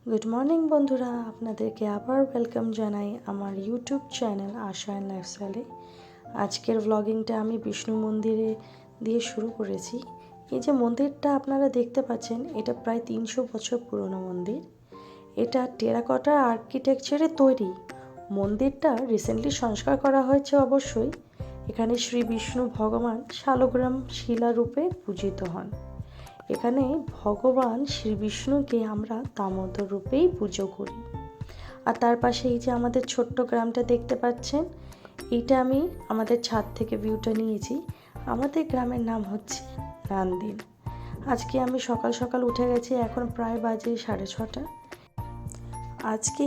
Good morning বন্ধুরা, আপনাদেরকে আবার ওয়েলকাম জানাই আমার ইউটিউব চ্যানেল আশা অ্যান্ড লাইফস্টাইলে। আজকের ব্লগিংটা আমি বিষ্ণু মন্দিরে দিয়ে শুরু করেছি। এই যে মন্দিরটা আপনারা দেখতে পাচ্ছেন, এটা প্রায় 300 বছর পুরনো মন্দির। এটা টেরাকোটা আর্কিটেকচারে তৈরি। মন্দিরটা রিসেন্টলি সংস্কার করা হয়েছে অবশ্যই। এখানে শ্রী বিষ্ণু ভগবান শালগ্রাম শিলারূপে পূজিত হন। এখানে ভগবান শ্রী বিষ্ণুকে আমরা দামোদর রূপেই পুজো করি। আর তার পাশে এই যে আমাদের ছোট্ট গ্রামটা দেখতে পাচ্ছেন, এইটা আমি আমাদের ছাদ থেকে ভিউটা নিয়েছি। আমাদের গ্রামের নাম হচ্ছে রান্দিন। আজকে আমি সকাল সকাল উঠে গেছি, এখন প্রায় বাজে 6:30। আজকে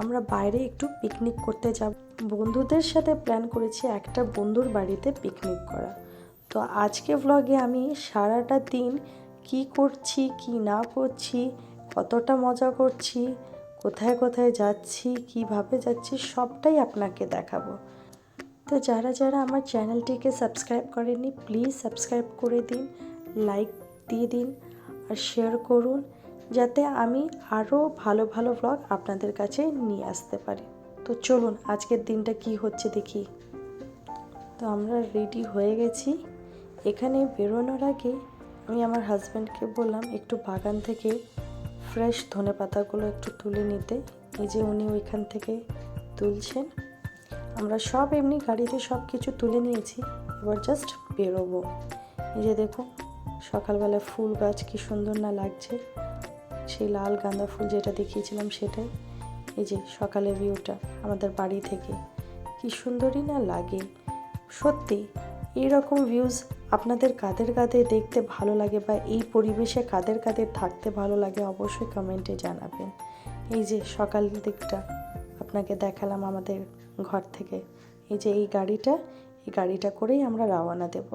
আমরা বাইরে একটু পিকনিক করতে যাব। বন্ধুদের সাথে প্ল্যান করেছি একটা বন্ধুর বাড়িতে পিকনিক করা। তো আজকে ব্লগে আমি সারাটা দিন কি করছি কি না করছি, কতটা মজা করছি, কোথায় কোথায় যাচ্ছি, কিভাবে যাচ্ছি, সবটাই আপনাকে দেখাবো। তো যারা যারা আমার চ্যানেলটিকে সাবস্ক্রাইব করেননি, প্লিজ সাবস্ক্রাইব করে দিন, লাইক দিয়ে দিন আর শেয়ার করুন, যাতে আমি আরও ভালো ভালো ব্লগ আপনাদের কাছে নিয়ে আসতে পারি। তো চলুন আজকের দিনটা কি হচ্ছে দেখি। তো আমরা রেডি হয়ে গেছি। এখানে বেরোনোর আগে আমি আমার হাজব্যান্ডকে বললাম একটু বাগান থেকে ফ্রেশ ধনেপাতাগুলো একটু তুলে নিতে। এই যে উনি ওইখান থেকে তুলছেন। আমরা সব এমনি গাড়িতে সব কিছু তুলে নিয়েছি, এবার জাস্ট বেরোবো। এই যে দেখুন সকালবেলা ফুল গাছ কি সুন্দর না লাগছে, সেই লাল গাঁদা ফুল যেটা দেখিয়েছিলাম সেটাই। এই যে সকালের ভিউটা আমাদের বাড়ি থেকে কি সুন্দরই না লাগে। সত্যি এইরকম ভিউজ আপনাদের কাদের কাদের দেখতে ভালো লাগে বা এই পরিবেশে কাদের কাদের থাকতে ভালো লাগে অবশ্যই কমেন্টে জানাবেন। এই যে সকাল দিকটা আপনাকে দেখালাম আমাদের ঘর থেকে। এই যে এই গাড়িটা করেই আমরা রওনা দেব।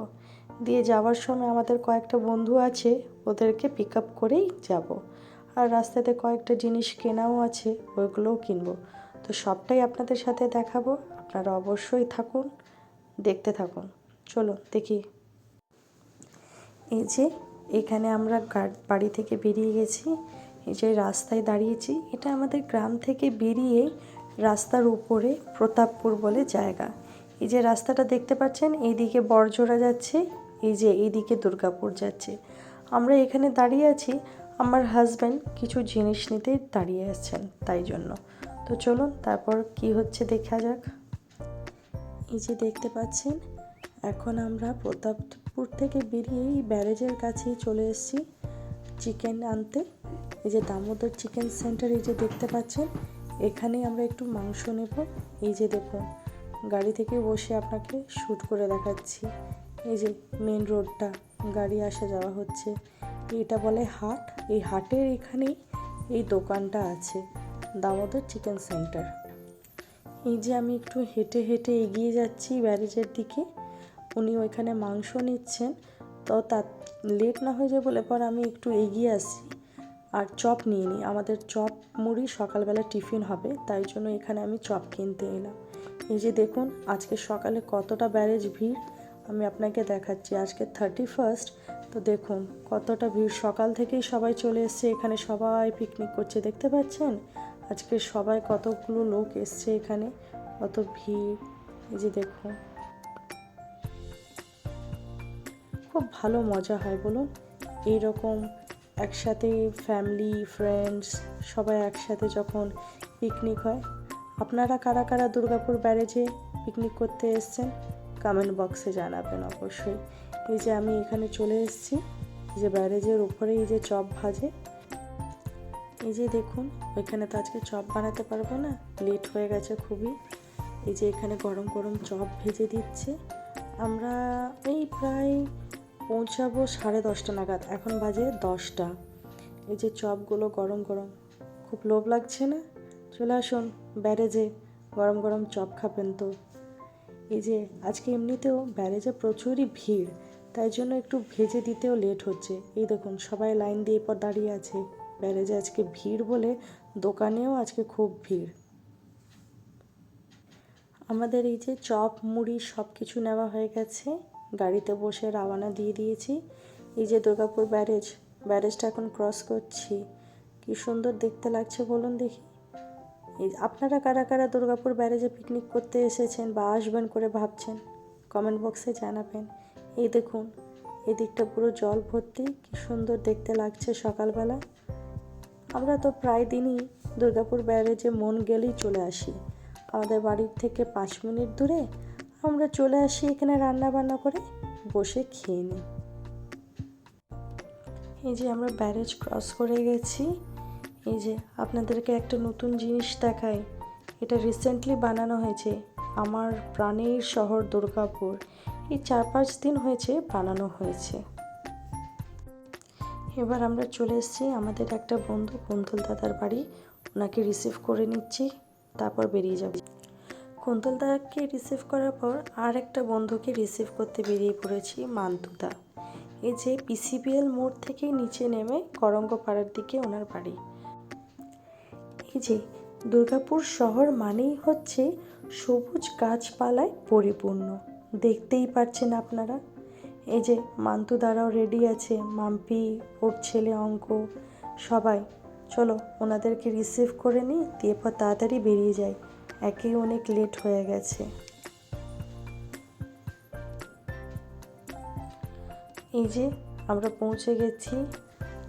দিয়ে যাওয়ার সময় আমাদের কয়েকটা বন্ধু আছে, ওদেরকে পিক আপ করেই যাব। আর রাস্তাতে কয়েকটা জিনিস কেনাও আছে, ওইগুলোও কিনবো। তো সবটাই আপনাদের সাথে দেখাবো, আপনারা অবশ্যই থাকুন, দেখতে থাকুন। চলো দেখি। এই যে এখানে আমরা বাড়ি থেকে বেরিয়ে গেছি। এই যে রাস্তায় দাঁড়িয়েছি, এটা আমাদের গ্রাম থেকে বেরিয়ে রাস্তার উপরে প্রতাপপুর বলে জায়গা। এই যে রাস্তাটা দেখতে পাচ্ছেন, এইদিকে বড়জোড়া যাচ্ছে, এই যে এইদিকে দুর্গাপুর যাচ্ছে। আমরা এখানে দাঁড়িয়ে আছি, আমার হাজব্যান্ড কিছু জিনিস নিতে দাঁড়িয়ে আছেন, তাই জন্য। তো চলুন তারপর কি হচ্ছে দেখা যাক। এই যে দেখতে পাচ্ছেন, এখন আমরা প্রতাপপুর থেকে বেরিয়ে এই ব্যারেজের কাছেই চলে এসেছি চিকেন আনতে। এই যে দামোদর চিকেন সেন্টার, এই যে দেখতে পাচ্ছেন, এখানে আমরা একটু মাংস নেব। এই যে দেখুন গাড়ি থেকে বসে আপনাকে শ্যুট করে দেখাচ্ছি। এই যে মেন রোডটা, গাড়ি আসা যাওয়া হচ্ছে, এটা বলে হাট। এই হাটের এখানেই এই দোকানটা আছে, দামোদর চিকেন সেন্টার। এই যে আমি একটু হেঁটে হেঁটে এগিয়ে যাচ্ছি ব্যারেজের দিকে। উনি ওইখানে মাংস নিচ্ছেন, তো তার লেট না হয়ে যায় বলে পর আমি একটু এগিয়ে আসি আর চপ নিয়ে নিই। আমাদের চপ মুড়ি সকালবেলা টিফিন হবে, তাই জন্য এখানে আমি চপ কিনতে এলাম। এই যে দেখুন আজকে সকালে কতটা ব্যারেজ ভিড় আমি আপনাকে দেখাচ্ছি। আজকে 31st, তো দেখুন কতটা ভিড়, সকাল থেকেই সবাই চলে এসছে এখানে, সবাই পিকনিক করছে দেখতে পাচ্ছেন। আজকে সবাই কতগুলো লোক এসছে এখানে, কত ভিড়। এই যে দেখুন খুব ভালো মজা হয় বলুন এইরকম একসাথে, ফ্যামিলি ফ্রেন্ডস সবাই একসাথে যখন পিকনিক হয়। আপনারা কারা কারা দুর্গাপুর ব্যারেজে পিকনিক করতে এসেছেন কমেন্ট বক্সে জানাবেন অবশ্যই। এই যে আমি এখানে চলে এসেছি, এই যে ব্যারেজের উপরে এই যে চপ ভাজে। এই যে দেখুন ওইখানে তো আজকে চপ বানাতে পারবো না, লেট হয়ে গেছে খুবই। এই যে এখানে গরম গরম চপ ভেজে দিচ্ছে। আমরা এই প্রায় পৌঁছাবো 10:30 নাগাদ, এখন বাজে 10টা। এই যে চপগুলো গরম গরম, খুব লোভ লাগছে না? চলে আসুন ব্যারেজে, গরম গরম চপ খাবেন তো। এই যে আজকে এমনিতেও ব্যারেজে প্রচুরই ভিড়, তাই জন্য একটু ভেজে দিতেও লেট হচ্ছে। এই দেখুন সবাই লাইন দিয়ে পর দাঁড়িয়ে আছে, ব্যারেজে আজকে ভিড় বলে দোকানেও আজকে খুব ভিড়। আমাদের এই যে চপ মুড়ি সব কিছু নেওয়া হয়ে গেছে, গাড়িতে বসে রওনা দিয়ে দিয়েছি। এই যে দুর্গাপুর ব্যারেজটা এখন ক্রস করছি, কি সুন্দর দেখতে লাগছে বলুন দেখি। এই আপনারা কারা কারা দুর্গাপুর ব্যারেজে পিকনিক করতে এসেছেন বা আসবেন করে ভাবছেন, কমেন্ট বক্সে জানাবেন। এই দেখুন, এই দিকটা পুরো জল ভর্তি, কি সুন্দর দেখতে লাগছে সকালবেলা। আমরা তো প্রায় দিনই দুর্গাপুর ব্যারেজে মন গেলেই চলে আসি। আমাদের বাড়ির থেকে 5 মিনিট দূরে। আমরা চলে আসি এখানে রান্না বান্না করে বসে খেয়ে নিই। এই যে আমরা ব্যারেজ ক্রস করে গেছি। এই যে আপনাদেরকে একটা নতুন জিনিস দেখাই, এটা রিসেন্টলি বানানো হয়েছে। আমার প্রাণের শহর দুর্গাপুর, এই 4-5 দিন হয়েছে বানানো হয়েছে। এবার আমরা চলে এসেছি আমাদের একটা বন্ধু কুন্তল দাদার বাড়ি, ওনাকে রিসিভ করে নিচ্ছি, তারপর বেরিয়ে যাব। কুন্তল দাদাকে রিসিভ করার পর আর একটা বন্ধুকে রিসিভ করতে বেরিয়ে পড়েছি, মান্তুদা। এই যে পিসিবিএল মোড় থেকে নিচে নেমে করঙ্গপাড়ার দিকে ওনার বাড়ি। এই যে দুর্গাপুর শহর মানেই হচ্ছে সবুজ গাছপালায় পরিপূর্ণ, দেখতেই পাচ্ছেন আপনারা। এই যে মান্তু দ্বারাও রেডি আছে, মাম্পি, ওর ছেলে অঙ্ক, সবাই। চলো ওনাদেরকে রিসিভ করে নিই, দিয়ে পর তাড়াতাড়ি বেরিয়ে যাই, একেই অনেক লেট হয়ে গেছে। এই যে আমরা পৌঁছে গেছি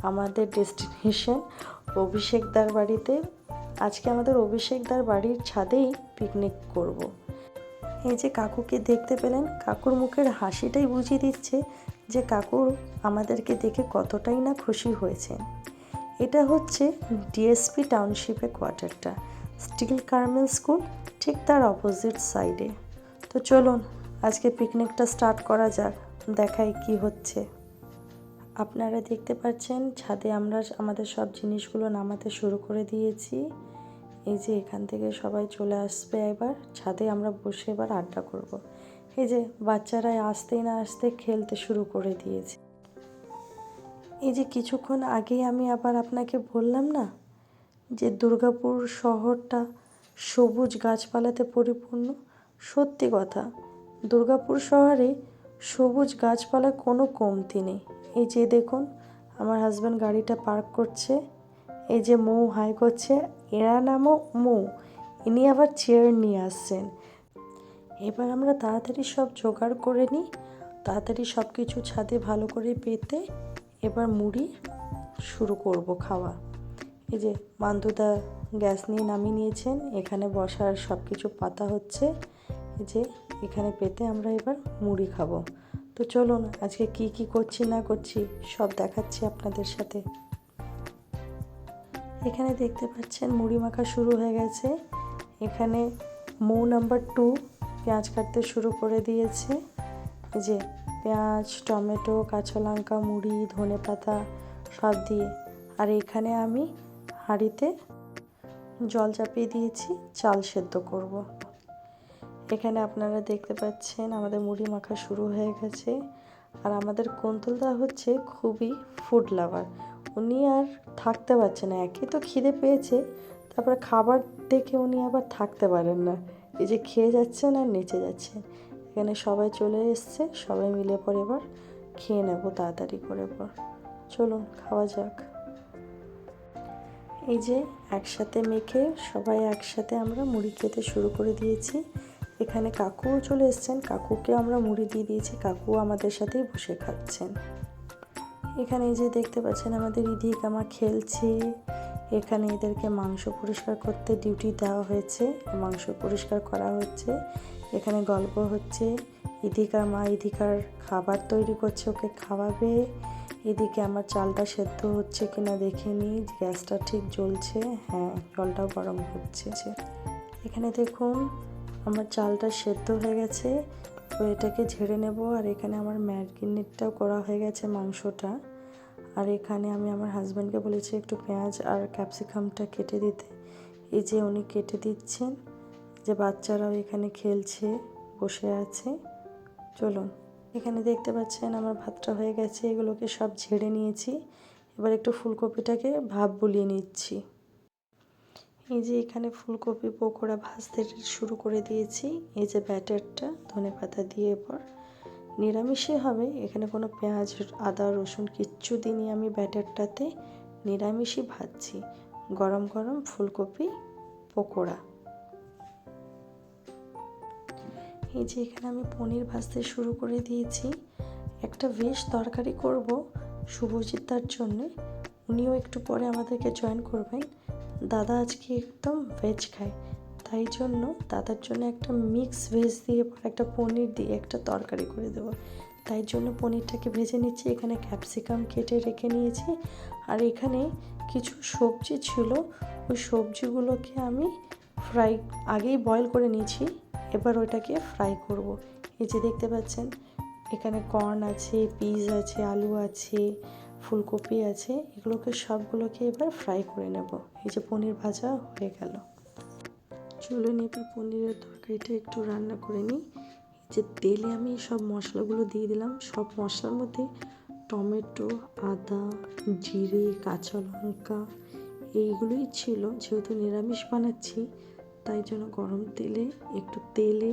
আমাদের ডেস্টিনেশন অভিষেকদার বাড়িতে। আজকে আমাদের অভিষেকদার বাড়ির ছাদেই পিকনিক করব। এই যে কাকুকে দেখতে পেলেন, কাকুর মুখের হাসিটাই বুঝিয়ে দিচ্ছে যে কাকু আমাদেরকে দেখে কতটাই না খুশি হয়েছেন। এটা হচ্ছে ডিএসপি টাউনশিপে কোয়ার্টারটা, স্টিল কার্মেল স্কুল ঠিক তার অপোজিট সাইডে। তো চলুন আজকে পিকনিকটা স্টার্ট করা যাক, দেখাই কি হচ্ছে। আপনারা দেখতে পাচ্ছেন ছাদে আমরা আমাদের সব জিনিসগুলো নামাতে শুরু করে দিয়েছি। এই যে এখান থেকে সবাই চলে আসবে, এবার ছাদে আমরা বসে এবার আড্ডা করব। এই যে বাচ্চারা আসতেই না আসতে খেলতে শুরু করে দিয়েছে। এই যে কিছুক্ষণ আগেই আমি আবার আপনাকে বললাম না যে দুর্গাপুর শহরটা সবুজ গাছপালাতে পরিপূর্ণ। সত্যি কথা, দুর্গাপুর শহরে সবুজ গাছপালার কোনো কমতি নেই। এই যে দেখুন আমার হাজব্যান্ড গাড়িটা পার্ক করছে, এই যে মৌ হাই করছে, এরা নামও মৌ, ইনি আবার চেয়ার নিয়ে আসছেন। এবার আমরা তাড়াতাড়ি সব জোগাড় করে নিই, তাড়াতাড়ি সব কিছু ছাদে ভালো করে পেতে এবার মুড়ি শুরু করব খাওয়া। এই যে মান্তুদা গ্যাস নিয়ে নামিয়ে নিয়েছেন, এখানে বসার সব কিছু পাতা হচ্ছে। এই যে এখানে পেতে আমরা এবার মুড়ি খাবো। তো চলুন আজকে কি কি করছি না করছি সব দেখাচ্ছি আপনাদের সাথে। এখানে দেখতে পাচ্ছেন মুড়ি মাখা শুরু হয়ে গেছে। এখানে মৌ নাম্বার 2 পেঁয়াজ কাটতে শুরু করে দিয়েছে। এই যে পেঁয়াজ, টমেটো, কাঁচা লঙ্কা, মুড়ি, ধনেপাতা সব দিয়ে। আর এখানে আমি হাঁড়িতে জল চাপিয়ে দিয়েছি, চাল সেদ্ধ করব। এখানে আপনারা দেখতে পাচ্ছেন আমাদের মুড়ি মাখা শুরু হয়ে গেছে। আর আমাদের কুন্তলদা হচ্ছে খুবই ফুড লাভার, উনি আর থাকতে পারছে না। একে তো খিদে পেয়েছে, তারপরে খাবার দেখে উনি আবার থাকতে পারেন না, এই যে খেয়ে যাচ্ছেন আর নিচে যাচ্ছেন। এখানে সবাই চলে এসছে, সবাই মিলে পর এবার খেয়ে নেব তাড়াতাড়ি করে। পর চলুন খাওয়া যাক। এই যে একসাথে মেখে সবাই একসাথে আমরা মুড়ি খেতে শুরু করে দিয়েছি। এখানে কাকুও চলে এসছেন, কাকুকে আমরা মুড়ি দিয়ে দিয়েছি, কাকু আমাদের সাথেই বসে খাচ্ছেন। এখানে এই যে দেখতে পাচ্ছেন আমাদের ইদিকামা খেলছে। এখানে এদেরকে মাংস পরিষ্কার করতে ডিউটি দেওয়া হয়েছে, মাংস পরিষ্কার করা হচ্ছে। এখানে গল্প হচ্ছে, ইদিকার মা ইদিকার খাবার তৈরি করছে, ওকে খাওয়াবে। এদিকে আমার চালটা সেদ্ধ হচ্ছে কিনা দেখে নিই, গ্যাসটা ঠিক জ্বলছে, হ্যাঁ জলটাও গরম হচ্ছে। এখানে দেখুন আমার চালটা সেদ্ধ হয়ে গেছে, তো এটাকে ঝেড়ে নেব। আর এখানে আমার ম্যারিনেটটাও করা হয়ে গেছে মাংসটা। আর এখানে আমি আমার হাজব্যান্ডকে বলেছি একটু পেঁয়াজ আর ক্যাপসিকামটা কেটে দিতে, এই যে উনি কেটে দিচ্ছেন। যে বাচ্চারাও এখানে খেলছে, বসে আছে। চলুন, এখানে দেখতে পাচ্ছেন আমার ভাতটা হয়ে গেছে, এগুলোকে সব ঝেড়ে নিয়েছি। এবার একটু ফুলকপিটাকে ভাপ বুলিয়ে নিচ্ছি। এই যে এখানে ফুলকপি পকোড়া ভাজতে শুরু করে দিয়েছি। এই যে ব্যাটারটা ধনেপাতা দিয়ে এরপর নিরামিষই হবে, এখানে কোনো পেঁয়াজ, আদা, রসুন কিচ্ছু দিইনি আমি ব্যাটারটাতে, নিরামিষই ভাজছি, গরম গরম ফুলকপি পকোড়া। এই যে এখানে আমি পনির ভাজতে শুরু করে দিয়েছি। একটা ভেজ তরকারি করব শুভজিৎদার জন্যে, উনিও একটু পরে আমাদেরকে জয়েন করবেন। দাদা আজকে একদম ভেজ খায়, তাই জন্য দাদার জন্য একটা মিক্স ভেজ দিয়ে একটা পনির দিয়ে একটা তরকারি করে দেবো। তাই জন্য পনিরটাকে ভেজে নিচ্ছি। এখানে ক্যাপসিকাম কেটে রেখে নিয়েছি, আর এখানে কিছু সবজি ছিল, ওই সবজিগুলোকে আমি আগেই বয়েল করে নিয়েছি, এবার ওইটাকে ফ্রাই করব। এই যে দেখতে পাচ্ছেন এখানে কর্ন আছে, পিস আছে, আলু আছে, ফুলকপি আছে, এগুলোকে সবগুলোকে এবার ফ্রাই করে নেব। এই যে পনির ভাজা হয়ে গেল। চলুন এবার পনিরের তরকারিটা একটু রান্না করে নিই। যে তেলে আমি সব মশলাগুলো দিয়ে দিলাম। সব মশলার মধ্যে টমেটো, আদা, জিরে, কাঁচা লঙ্কা এইগুলোই ছিল। যেহেতু নিরামিষ বানাচ্ছি তাই জন্য গরম তেলে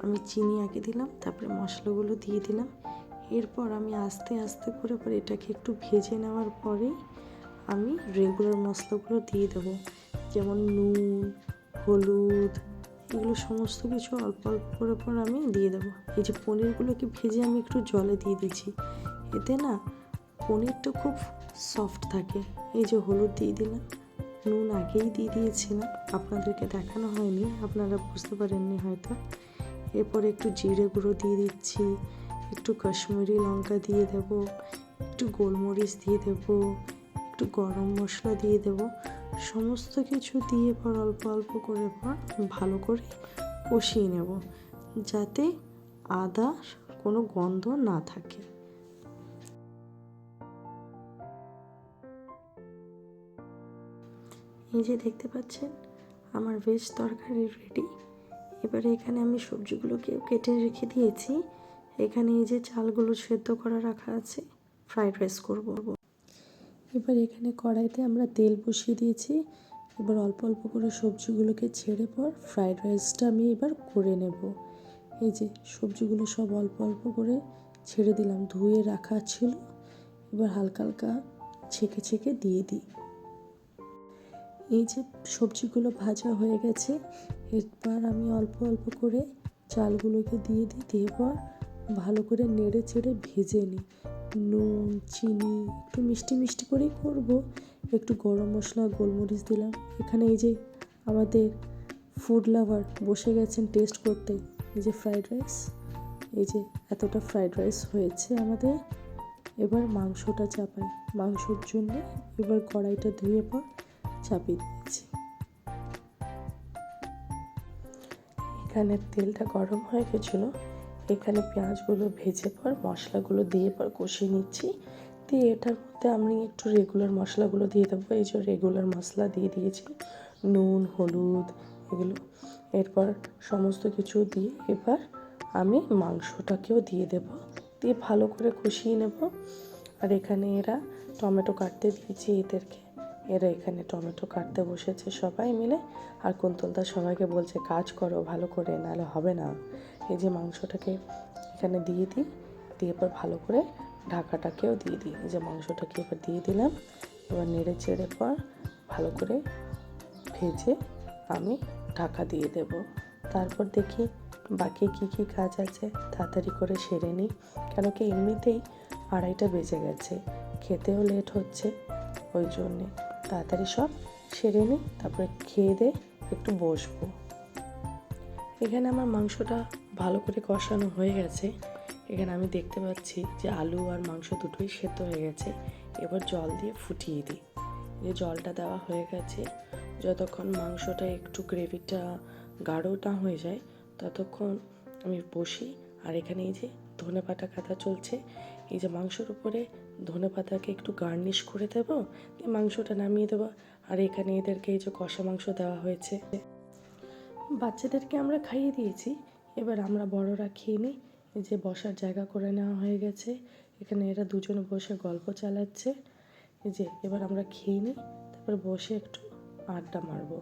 আমি চিনি আগে দিলাম, তারপরে মশলাগুলো দিয়ে দিলাম। এরপর আমি আস্তে আস্তে করে এটাকে একটু ভেজে নেওয়ার পরেই আমি রেগুলার মশলাগুলো দিয়ে দেবো, যেমন নুন, হলুদ, এগুলো সমস্ত কিছু অল্প অল্প করে আমি দিয়ে দেবো। এই যে পনিরগুলোকে ভেজে আমি একটু জলে দিয়ে দিচ্ছি, এতে না পনিরটা খুব সফট থাকে। এই যে হলুদ দিয়ে দিলাম, নুন আগেই দিয়ে দিয়েছিলাম, আপনাদেরকে দেখানো হয়নি, আপনারা বুঝতে পারেননি হয়তো। এরপরে একটু জিরে গুঁড়ো দিয়ে দিচ্ছি, একটু কাশ্মীরি লঙ্কা দিয়ে দেব, একটু গোলমরিচ দিয়ে দেব, একটু গরম মশলা দিয়ে দেব। সমস্ত কিছু দিয়ে পর অল্প অল্প করে ভালো করে কষিয়ে নেব, যাতে আদার কোনো গন্ধ না থাকে। এই যে দেখতে পাচ্ছেন আমার ভেজ তরকারি রেডি। এবারে এখানে আমি সবজিগুলোকে কেটে রেখে দিয়েছি। এখানে এই যে চালগুলো সেদ্ধ করা রাখা আছে, ফ্রাইড রাইস করব। এবার এখানে কড়াইতে আমরা তেল বসিয়ে দিয়েছি। এবার অল্প অল্প করে সবজিগুলোকে ছেড়ে পর ফ্রাইড রাইসটা আমি এবার করে নেব। এই যে সবজিগুলো সব অল্প অল্প করে ছেড়ে দিলাম, ধুয়ে রাখা ছিল। এবার হালকা হালকা ছেঁকে ছেঁকে দিয়ে দিই। এই যে সবজিগুলো ভাজা হয়ে গেছে, এরপর আমি অল্প অল্প করে চালগুলোকে দিয়ে দিই, দিয়ে পর ভালো করে নেড়ে চেড়ে ভেজে নিই। নুন, চিনি একটু মিষ্টি মিষ্টি করেই করব, একটু গরম মশলা, গোলমরিচ দিলাম। এখানে এই যে আমাদের ফুড লাভার বসে গেছেন টেস্ট করতে। এই যে ফ্রাইড রাইস, এই যে এতটা ফ্রাইড রাইস হয়েছে আমাদের। এবার মাংসটা চাপাই। মাংসর জন্য এবার কড়াইটা ধুয়ে পর চাপিয়ে দিয়েছি। এখানে তেলটা গরম হয়ে গেছিলো, এখানে পেঁয়াজগুলো ভেজে পর মশলাগুলো দিয়ে পর কষিয়ে নিচ্ছি। দিয়ে এটার মধ্যে আমি একটু রেগুলার মশলাগুলো দিয়ে দেবো। এই যে রেগুলার মশলা দিয়ে দিয়েছি, নুন, হলুদ এগুলো। এরপর সমস্ত কিছু দিয়ে এবার আমি মাংসটাকেও দিয়ে দেব, দিয়ে ভালো করে কষিয়ে নেব। আর এখানে এরা টমেটো কাটতে দিয়েছি এদেরকে, এরা এখানে টমেটো কাটতে বসেছে সবাই মিলে। আর কুন্তলদা সবাইকে বলছে কাজ করো ভালো করে, নাহলে হবে না। এই যে মাংসটাকে এখানে দিয়ে দিই, দিয়ে এবার ভালো করে ঢাকাটাকেও দিয়ে দিই। এই যে মাংসটাকে এবার দিয়ে দিলাম। এবার নেড়ে চেড়ে পর ভালো করে ভেজে আমি ঢাকা দিয়ে দেব। তারপর দেখি বাকি কী কাজ আছে তাড়াতাড়ি করে সেরে নিই, কেন কি এমনিতেই 2:30 বেজে গেছে, খেতেও লেট হচ্ছে, ওই জন্যে তাড়াতাড়ি সব সেরে নিই, তারপরে খেয়ে দিয়ে একটু বসবো। এখানে আমার মাংসটা ভালো করে কষানো হয়ে গেছে। এখানে আমি দেখতে পাচ্ছি যে আলু আর মাংস দুটোই সেদ্ধ হয়ে গেছে। এবার জল দিয়ে ফুটিয়ে দিই। যে জলটা দেওয়া হয়ে গেছে, যতক্ষণ মাংসটা একটু গ্রেভিটা গাঢ় না হয়ে যায় ততক্ষণ আমি বসি। আর এখানে এই যে ধনেপাতা কাটা চলছে, এই যে মাংসের উপরে ধনেপাতাকে একটু গার্নিশ করে দেবো, দিয়ে মাংসটা নামিয়ে দেবো। আর এখানে এদেরকে এই যে কষা মাংস দেওয়া হয়েছে, বাচ্চাদেরকে আমরা খাইয়ে দিয়েছি, এবার আমরা বড়রা খেয়ে নিই। এই যে বসার জায়গা করে নেওয়া হয়ে গেছে, এখানে এরা দুজনে বসে গল্প চালাচ্ছে। এই যে এবার আমরা খেয়ে নিই, তারপর বসে একটু আড্ডা মারবো।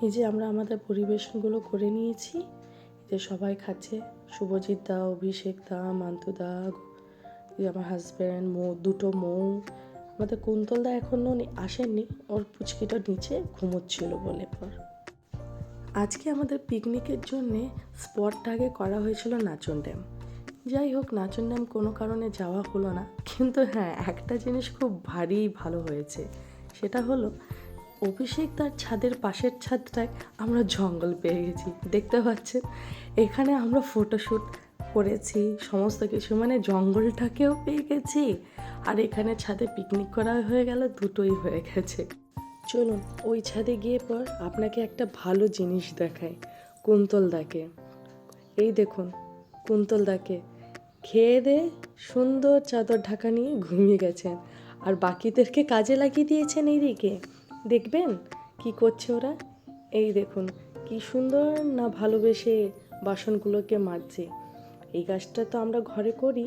এই যে আমরা আমাদের পরিবেশনগুলো করে নিয়েছি, যে সবাই খাচ্ছে, শুভজিৎ দা, অভিষেক দা, মান্তু দা, এই আমার হাজব্যান্ড, দুটো মৌ। আমাদের কুন্তলদা এখনও আসেননি, ওর পুচকিটা নিচে ঘুমোচ্ছিল বলে পর। আজকে আমাদের পিকনিকের জন্যে স্পটটা আগে করা হয়েছিল নাচন ড্যাম। যাই হোক, নাচন ড্যাম কোনো কারণে যাওয়া হলো না, কিন্তু হ্যাঁ, একটা জিনিস খুব ভারী ভালো হয়েছে। সেটা হলো অভিষেক তার ছাদের পাশের ছাদটায় আমরা জঙ্গল পেয়ে গেছি। দেখতে পাচ্ছেন, এখানে আমরা ফটোশ্যুট করেছি, সমস্ত কিছু, মানে জঙ্গলটাকেও পেয়ে গেছি আর এখানে ছাদে পিকনিক করা হয়ে গেল, দুটোই হয়ে গেছে। চলুন ওই ছাদে গিয়ে পর আপনাকে একটা ভালো জিনিস দেখাই, কুন্তলদাকে। এই দেখুন কুন্তলদাকে, খেয়ে দিয়ে সুন্দর চাদর ঢাকা নিয়ে ঘুমিয়ে গেছেন, আর বাকিদেরকে কাজে লাগিয়ে দিয়েছেন। এইদিকে দেখবেন কি করছে ওরা। এই দেখুন কি সুন্দর না ভালোবেসে বাসনগুলোকে মাজছে। এই কাজটা তো আমরা ঘরে করি,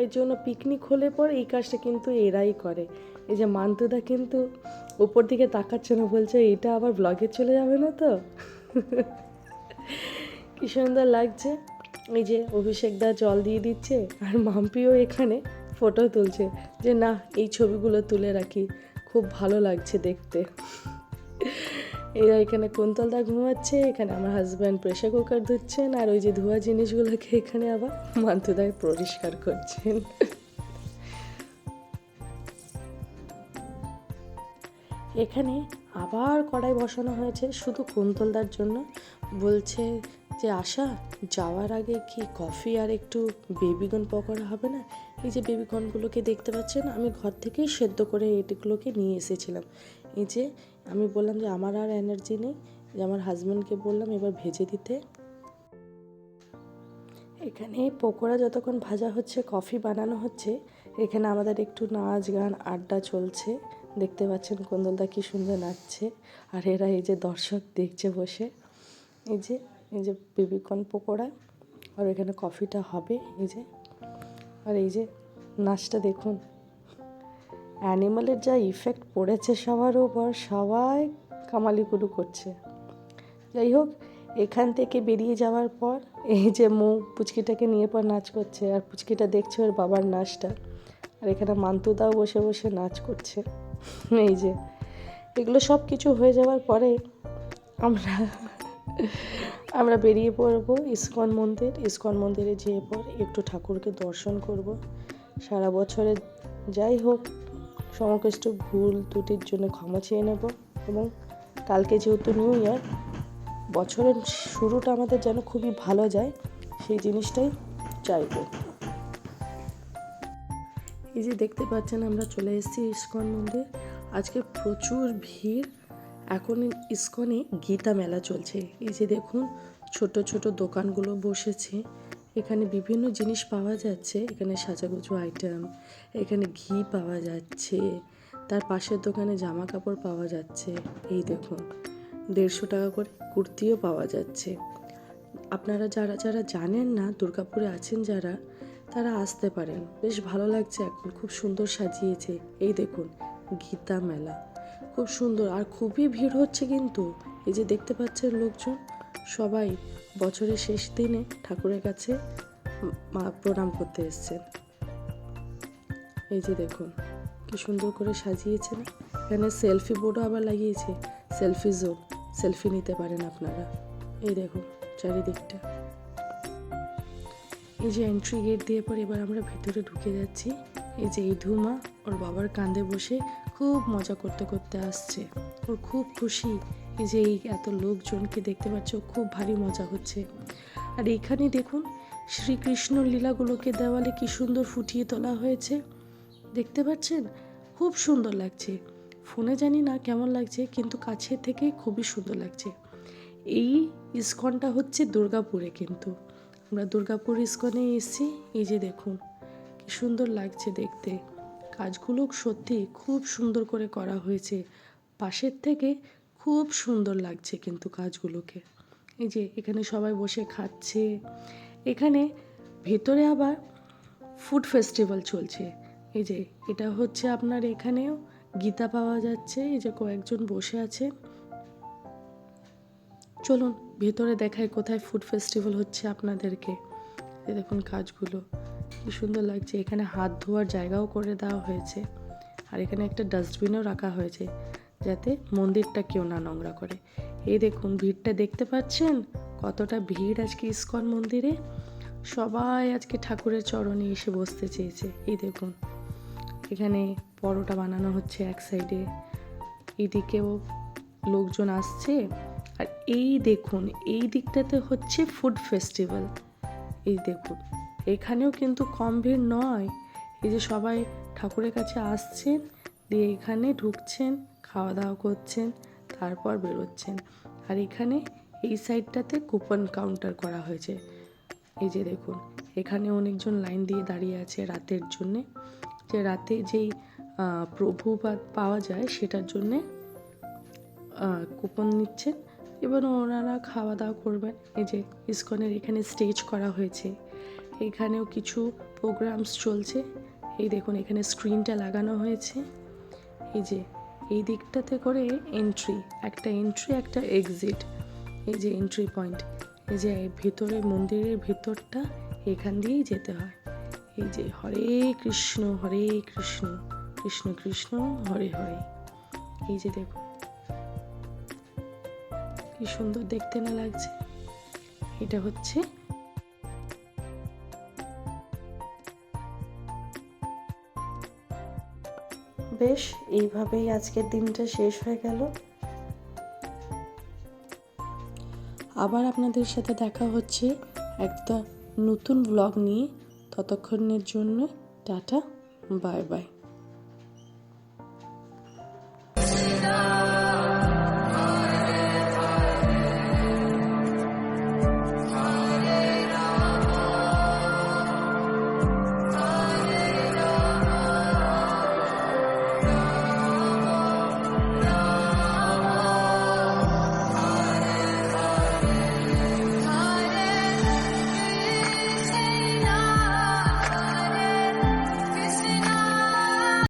এই জন্য পিকনিক হলে পর এই কাজটা কিন্তু এরাই করে। এই যে মান্তুদা কিন্তু উপর দিকে তাকাচ্ছে না, বলছে এটা আবার ব্লগে চলে যাবে না তো। কি সুন্দর লাগছে। এই যে অভিষেকদা জল দিয়ে দিচ্ছে আর মাম্পিও এখানে ফটো তুলছে, যে না এই ছবিগুলো তুলে রাখি, খুব ভালো লাগছে দেখতে। এরা এখানে কুন্তলদা ঘুমাচ্ছে, এখানে আমার হাজব্যান্ড প্রেশার কুকার ধুচ্ছেন, আর ওই যে ধোয়া জিনিসগুলোকে এখানে আবার মান্তুদায় পরিষ্কার করছেন। এখানে আবার কড়াই বসানো হয়েছে শুধু কুন্তলদার জন্য। বলছে যে আশা, যাওয়ার আগে কি কফি আর একটু বেবিকর্ন পকোড়া হবে না? এই যে বেবিকর্নগুলোকে দেখতে পাচ্ছেন, আমি ঘর থেকেই সেদ্ধ করে এগুলোকে নিয়ে এসেছিলাম। এই যে আমি বললাম যে আমার আর এনার্জি নেই, যে আমার হাজব্যান্ডকে বললাম এবার ভেজে দিতে। এখানে পকোড়া যতক্ষণ ভাজা হচ্ছে, কফি বানানো হচ্ছে, এখানে আমাদের একটু নাচ গান আড্ডা চলছে। দেখতে পাচ্ছেন কুন্তলদা কি সুন্দর নাচছে, আর এরা এই যে দর্শক দেখছে বসে। এই যে বেবিকর্ন পকোড়া, আর এখানে কফিটা হবে এই যে। আর এই যে নাচটা দেখুন, অ্যানিমালের যা ইফেক্ট পড়েছে সবার উপর, সবাই কামালিকুডু করছে। যাই হোক, এখান থেকে বেরিয়ে যাওয়ার পর এই যে মৌ পুচকিটাকে নিয়ে পর নাচ করছে, আর পুচকিটা দেখছে ওর বাবার নাচটা, আর এখানে মান্তুদাও বসে বসে নাচ করছে। এই যে এগুলো সব কিছু হয়ে যাওয়ার পরে আমরা বেরিয়ে পড়বো ইসকন মন্দিরে যেয়ে পর একটু ঠাকুরকে দর্শন করব। সারা বছরে যাই হোক সমকষ্ট ভুল ত্রুটির জন্য ক্ষমা চেয়ে নেব, এবং কালকে যেহেতু নিউ ইয়ার, বছরের শুরুটা আমাদের যেন খুবই ভালো যায়, সেই জিনিসটাই চাইব। এই যে দেখতে পাচ্ছেন আমরা চলে এসেছি ইসকন মন্দির। আজকে প্রচুর ভিড়। এখন ইসকনে গীতা মেলা চলছে। এই যে দেখুন ছোট ছোট দোকানগুলো বসেছে, এখানে বিভিন্ন জিনিস পাওয়া যাচ্ছে। এখানে সাজাগুজু আইটেম, এখানে ঘি পাওয়া যাচ্ছে, তার পাশের দোকানে জামা কাপড় পাওয়া যাচ্ছে। এই দেখুন 150 টাকা করে কুর্তিও পাওয়া যাচ্ছে। আপনারা যারা যারা জানেন না, দুর্গাপুরে আছেন যারা, তারা আসতে পারেন, বেশ ভালো লাগছে। এখন খুব সুন্দর সাজিয়েছে। এই দেখুন গীতা মেলা খুব সুন্দর, আর খুবই ভিড় হচ্ছে কিন্তু। এই যে দেখতে পাচ্ছেন লোকজন সবাই বছরের শেষ দিনে ঠাকুরের কাছে প্রণাম করতে এসছেন। এই যে দেখুন কি সুন্দর করে সাজিয়েছে না। এখানে সেলফি বোর্ডও আবার লাগিয়েছে, সেলফি জোন, সেলফি নিতে পারেন আপনারা। এই দেখুন চারিদিকটা। এই যে এন্ট্রি গেট দিয়ে পর এবার আমরা ভিতরে ঢুকে যাচ্ছি। এই যে এই ধুমা ওর বাবার কাঁধে বসে খুব মজা করতে করতে আসছে, ওর খুব খুশি। এই যে এই এত লোকজনকে দেখতে পাচ্ছ, খুব ভারী মজা হচ্ছে। আর এইখানে দেখুন শ্রীকৃষ্ণ লীলাগুলোকে দেওয়ালে কি সুন্দর ফুটিয়ে তোলা হয়েছে, দেখতে পাচ্ছেন, খুব সুন্দর লাগছে। ফোনে জানি না কেমন লাগছে, কিন্তু কাছে থেকে খুবই সুন্দর লাগছে। এই ইসকনটা হচ্ছে দুর্গাপুরে, কিন্তু আমরা দুর্গাপুর ইসকনে এসেছি। এই যে দেখুন কি সুন্দর লাগছে দেখতে, কাজগুলো সত্যি খুব সুন্দর করে করা হয়েছে। পাশের থেকে খুব সুন্দর লাগছে কিন্তু কাজগুলোকে। এই যে এখানে সবাই বসে খাচ্ছে। এখানে ভেতরে আবার ফুড ফেস্টিভ্যাল চলছে। এই যে এটা হচ্ছে আপনার, এখানেও গীতা পাওয়া যাচ্ছে। এই যে কয়েকজন বসে আছে, চলুন ভেতরে দেখায় কোথায় ফুড ফেস্টিভ্যাল হচ্ছে আপনাদেরকে। এই দেখুন কাজগুলো কি সুন্দর লাগছে। এখানে হাত ধোয়ার জায়গাও করে দেওয়া হয়েছে, আর এখানে একটা ডাস্টবিনও রাখা হয়েছে যাতে মন্দিরটা কেউ না নোংরা করে। এই দেখুন ভিড়টা দেখতে পাচ্ছেন, কতটা ভিড় আজকে ইস্কন মন্দিরে। সবাই আজকে ঠাকুরের চরণে এসে বসতে চেয়েছে। এই দেখুন এখানে পরোটা বানানো হচ্ছে এক সাইডে, এদিকেও লোকজন আসছে। আর এই দেখুন এই দিকটাতে হচ্ছে ফুড ফেস্টিভ্যাল। এই দেখুন এখানেও কিন্তু কম ভিড় নয়। এই যে সবাই ঠাকুরের কাছে আসছেন, দিয়ে এখানে ঢুকছেন, খাওয়া দাওয়া করছেন, তারপর বেরোচ্ছেন। আর এখানে এই সাইডটাতে কুপন কাউন্টার করা হয়েছে। এই যে দেখুন এখানে অনেকজন লাইন দিয়ে দাঁড়িয়ে আছে রাতের জন্যে, যে রাতে যেই প্রভুপাত পাওয়া যায় সেটার জন্যে কুপন নিচ্ছেন। এবার ওনারা খাওয়া দাওয়া করবেন। এই যে ইস্কনের এখানে স্টেজ করা হয়েছে, এখানেও কিছু প্রোগ্রামস চলছে। এই দেখুন এখানে স্ক্রিনটা লাগানো হয়েছে। এই যে এই দিকটাতে করে এন্ট্রি, একটা এন্ট্রি একটা এক্সিট। এই যে এন্ট্রি পয়েন্ট, এই যে ভেতরে মন্দিরের ভেতরটা এখান দিয়েই যেতে হয়। এই যে হরে কৃষ্ণ কৃষ্ণ কৃষ্ণ হরে হরে। এই যে দেখুন কি সুন্দর দেখতে না লাগছে। এটা হচ্ছে বেশ, এইভাবেই আজকের দিনটা শেষ হয়ে গেল। আবার আপনাদের সাথে দেখা হচ্ছে একটা নতুন ব্লগ নিয়ে। ততক্ষণের জন্য টাটা, বাই বাই।